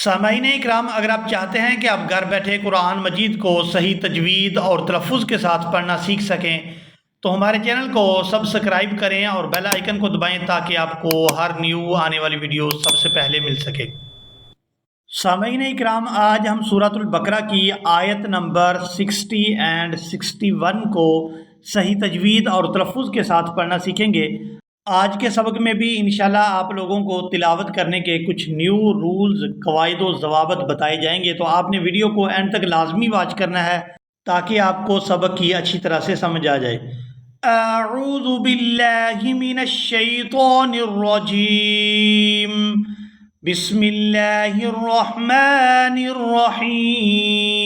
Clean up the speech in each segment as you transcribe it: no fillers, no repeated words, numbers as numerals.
سامعین اکرام، اگر آپ چاہتے ہیں کہ آپ گھر بیٹھے قرآن مجید کو صحیح تجوید اور تلفظ کے ساتھ پڑھنا سیکھ سکیں تو ہمارے چینل کو سبسکرائب کریں اور بیل آئیکن کو دبائیں تاکہ آپ کو ہر نیو آنے والی ویڈیو سب سے پہلے مل سکے۔ سامعین اکرام، آج ہم سورۃ البقرہ کی آیت نمبر 60 اور 61 کو صحیح تجوید اور تلفظ کے ساتھ پڑھنا سیکھیں گے۔ آج کے سبق میں بھی انشاءاللہ آپ لوگوں کو تلاوت کرنے کے کچھ نیو رولز، قواعد و ضوابط بتائے جائیں گے، تو آپ نے ویڈیو کو اینڈ تک لازمی واچ کرنا ہے تاکہ آپ کو سبق کی اچھی طرح سے سمجھ آ جائے۔ اعوذ باللہ من الشیطان الرجیم، بسم اللہ الرحمن الرحیم۔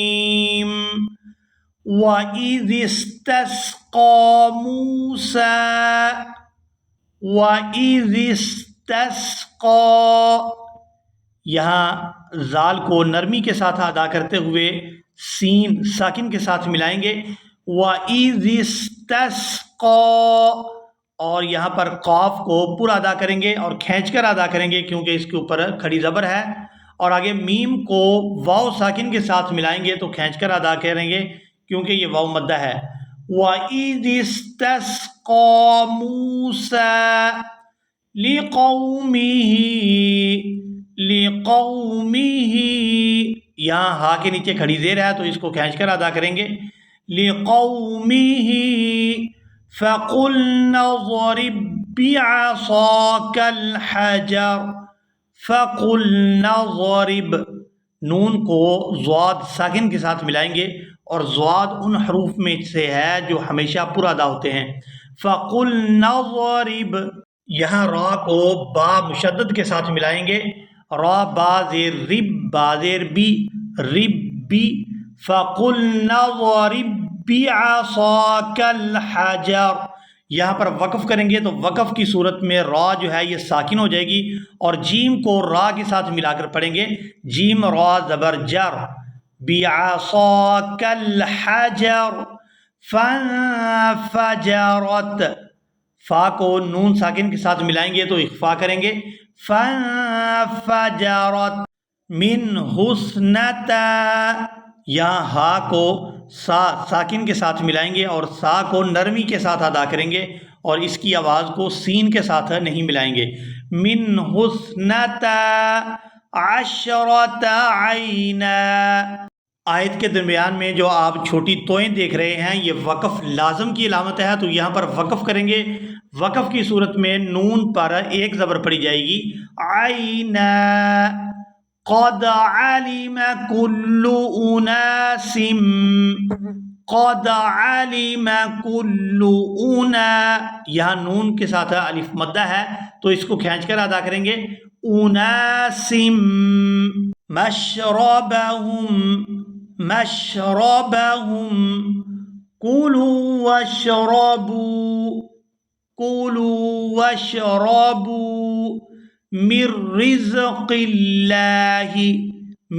وَإِذِ اسْتَسْقَىٰ مُوسَىٰ وَإِذِ اسْتَسْقَىٰ، یہاں زال کو نرمی کے ساتھ ادا کرتے ہوئے سین ساکن کے ساتھ ملائیں گے۔ وَإِذِ اسْتَسْقَىٰ، اور یہاں پر قاف کو پورا ادا کریں گے اور کھینچ کر ادا کریں گے کیونکہ اس کے اوپر کھڑی زبر ہے، اور آگے میم کو واو ساکن کے ساتھ ملائیں گے تو کھینچ کر ادا کریں گے کیونکہ یہ واو مدہ ہے۔ وَإِذِ اسْتَسْقَىٰ مُوسَىٰ لِقَوْمِهِ، یہاں ہا کے نیچے کھڑی زیر ہے تو اس کو کھینچ کر ادا کریں گے۔ لِقَوْمِهِ فَقُلْنَا اضْرِب بِّعَصَاكَ الْحَجَرَ فَقُلْنَا اضْرِب، نون کو ضاد ساکن کے ساتھ ملائیں گے، اور ضاد ان حروف میں سے ہے جو ہمیشہ پورا ادا ہوتے ہیں۔ فَقُلْنَا اضْرِب، یہاں را کو با مشدد کے ساتھ ملائیں گے، را با زیر رب، با زیر بی، رب بی۔ فَقُلْنَا اضْرِب بِّعَصَاكَ الْحَجَرَ، یہاں پر وقف کریں گے تو وقف کی صورت میں را جو ہے یہ ساکن ہو جائے گی، اور جیم کو را کے ساتھ ملا کر پڑھیں گے، جیم را زبر جر، بِعَصَاكَ الْحَجَرَ فَانْفَجَرَتْ، فا کو نون ساکن کے ساتھ ملائیں گے تو اخفا کریں گے، فَانْفَجَرَتْ مِنْ حُسْنَتَا، یہاں ہا کو سا ساکن کے ساتھ ملائیں گے اور سا کو نرمی کے ساتھ ادا کریں گے، اور اس کی آواز کو سین کے ساتھ نہیں ملائیں گے۔ مِنْ حُسْنَتَا عَشْرَةَ عَيْنًا، آیت کے درمیان میں جو آپ چھوٹی توئیں دیکھ رہے ہیں یہ وقف لازم کی علامت ہے، تو یہاں پر وقف کریں گے۔ وقف کی صورت میں نون پر ایک زبر پڑی جائے گی، عینا، قد علم كل اناس، قد علم كل یہاں نون کے ساتھ الف مدہ ہے تو اس کو کھینچ کر ادا کریں گے، اناس مشربهم مشربهم، كلوا واشربوا من رزق اللہ،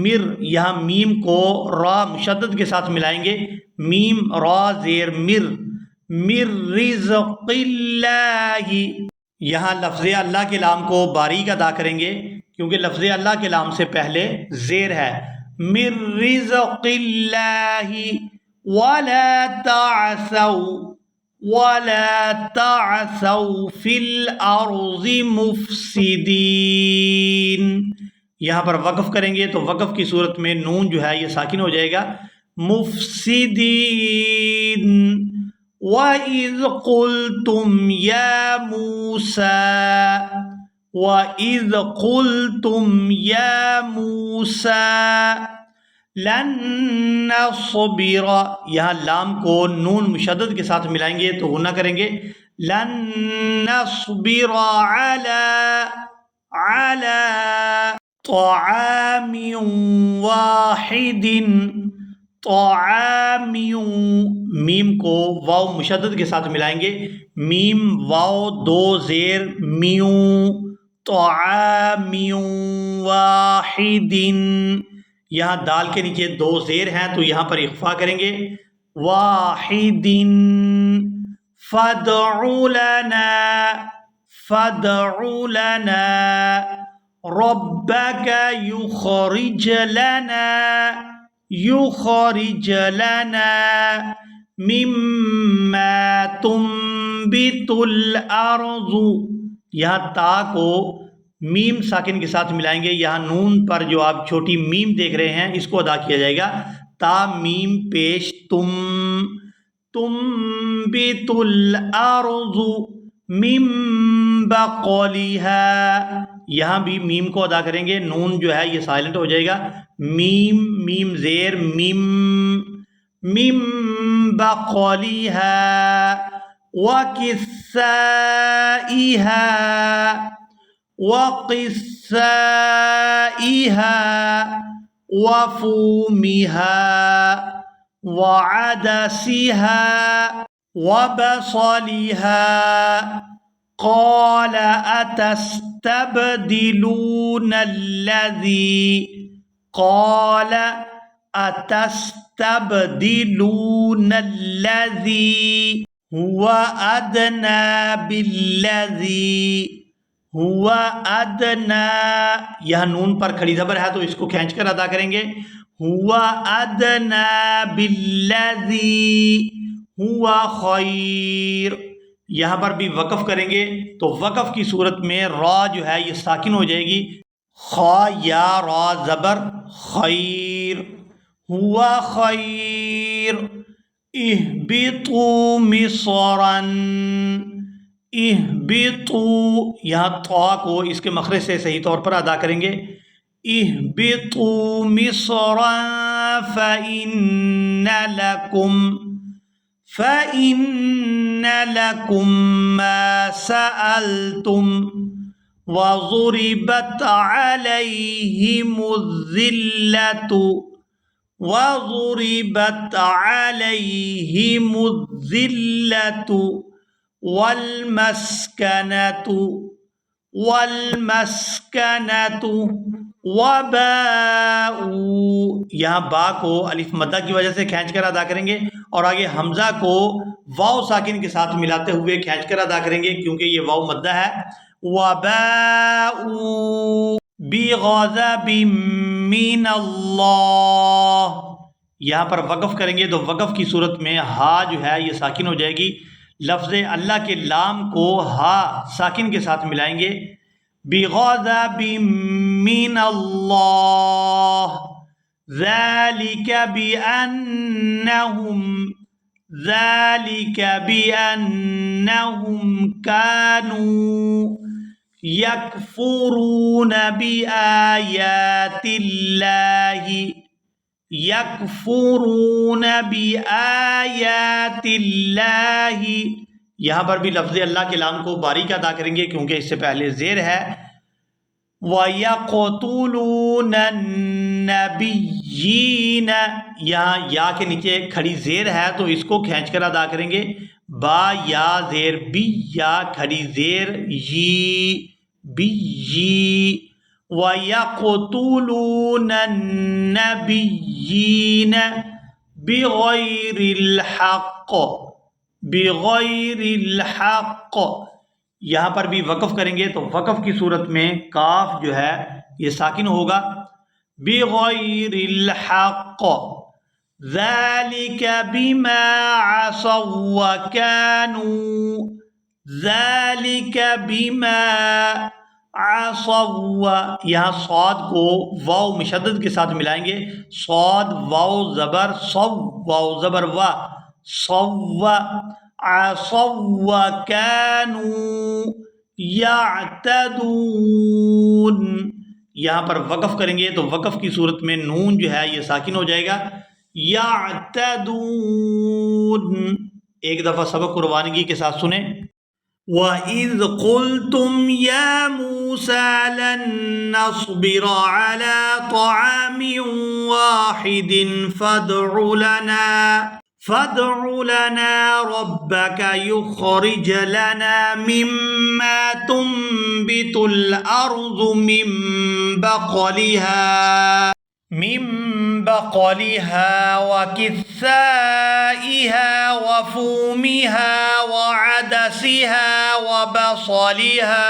مر، یہاں میم کو را مشدد کے ساتھ ملائیں گے، میم را زیر مر، من رزق اللہ، یہاں لفظ اللہ کے لام کو باریک ادا کریں گے کیونکہ لفظ اللہ کے لام سے پہلے زیر ہے۔ من رزق اللہ ولا تعثوا فی الارض مفسدین، یہاں پر وقف کریں گے تو وقف کی صورت میں نون جو ہے یہ ساکن ہو جائے گا، مفسدین۔ وَإِذْ قُلْتُمْ يَا مُوسَىٰ وَإِذْ قُلْتُمْ يَا مُوسَىٰ لَن نَّصْبِرَ، یہاں لام کو نون مشدد کے ساتھ ملائیں گے تو غنہ کریں گے، لن نصبر على طعام واحد، طعام، میم کو واو مشدد کے ساتھ ملائیں گے، میم واو دو زیر میو، طعام واحد، یہاں دال کے نیچے دو زیر ہیں تو یہاں پر اخفا کریں گے، واحد، فَادْعُ لَنَا ربك يخرج لنا مما تنبت الارض. یہاں تا کو میم ساکن کے ساتھ ملائیں گے. یہاں نون پر جو آپ چھوٹی میم دیکھ رہے ہیں اس کو ادا کیا جائے گا. تا میم پیش تنبت الارض من بقلها. یہاں بھی میم کو ادا کریں گے. نون جو ہے یہ سائلنٹ ہو جائے گا. میم زیر من بقلها وقثائها وفومها وعدسها وبصلها. قال أتستبدلون الذي هو أدنى بالذي هو أدنى. یہاں نون پر کھڑی زبر ہے تو اس کو کھینچ کر ادا کریں گے. هو أدنى بالذي هو خیر. یہاں پر بھی وقف کریں گے تو وقف کی صورت میں را جو ہے یہ ساکن ہو جائے گی. خا یا را زبر خیر. ہوا خیر. اہبطوا مصرا. اہبطوا یہاں طا کو اس کے مخرج سے صحیح طور پر ادا کریں گے. اہبطوا مصرا فإن لكم ما سألتم وضربت عليهم الذلة والمسكنة وباءوا. یہاں با کو الف مدہ کی وجہ سے کھینچ کر ادا کریں گے اور آگے حمزہ کو واو ساکن کے ساتھ ملاتے ہوئے کھینچ کر ادا کریں گے کیونکہ یہ واو مدہ ہے. وباءوا بغضب من اللہ. یہاں پر وقف کریں گے تو وقف کی صورت میں ہا جو ہے یہ ساکن ہو جائے گی. لفظ اللہ کے لام کو ہا ساکن کے ساتھ ملائیں گے. بغضب من اللہ ذلك بأنهم كانوا يكفرون بآيات الله. یہاں پر بھی لفظ اللہ کے لام کو باریک ادا کریں گے کیونکہ اس سے پہلے زیر ہے. وَيَقْتُلُونَ النَّبِيِّينَ. یہاں یا کے نیچے کھڑی زیر ہے تو اس کو کھینچ کر ادا کریں گے. با یا زیر بی یا کھڑی زیر بی. وَيَقْتُلُونَ النَّبِيِّينَ بِغَيْرِ الْحَقِّ. یہاں پر بھی وقف کریں گے تو وقف کی صورت میں کاف جو ہے یہ ساکن ہوگا. بغیر الحق ذلك بما عصوا وكانوا. یہاں صاد کو واو مشدد کے ساتھ ملائیں گے. صاد واو زبر واو زبر عصوا وكانوا يعتدون. یہاں پر وقف کریں گے تو وقف کی صورت میں نون جو ہے یہ ساکن ہو جائے گا. يعتدون. ایک دفعہ سبق کو روانگی کے ساتھ سنیں. وَإِذْ قُلْتُمْ يَا مُوسَى لَن نَّصْبِرَ عَلَى طَعَامٍ وَاحِدٍ فادع لنا ربك يخرج لنا مما تنبت الأرض من بقلها وكثائها وفومها وعدسها وبصلها.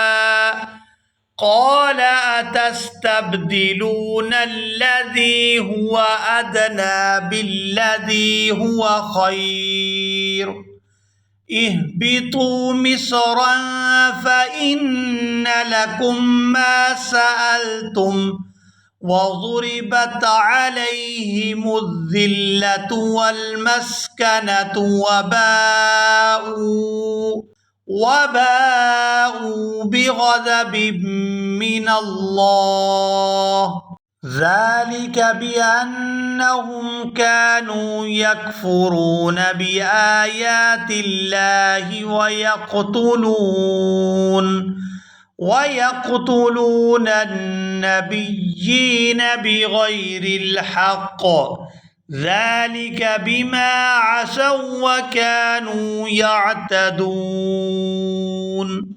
قال أتستبدلون الذي هو أدنى بالذي هو خير اهبطوا مصرا فإن لكم ما سألتم وضربت عليهم الذلة والمسكنة وباءوا بغضب من الله ذلك بأنهم كانوا يكفرون بآيات الله ويقتلون النبيين بغير الحق ذلك بما عصوا وكانوا يعتدون।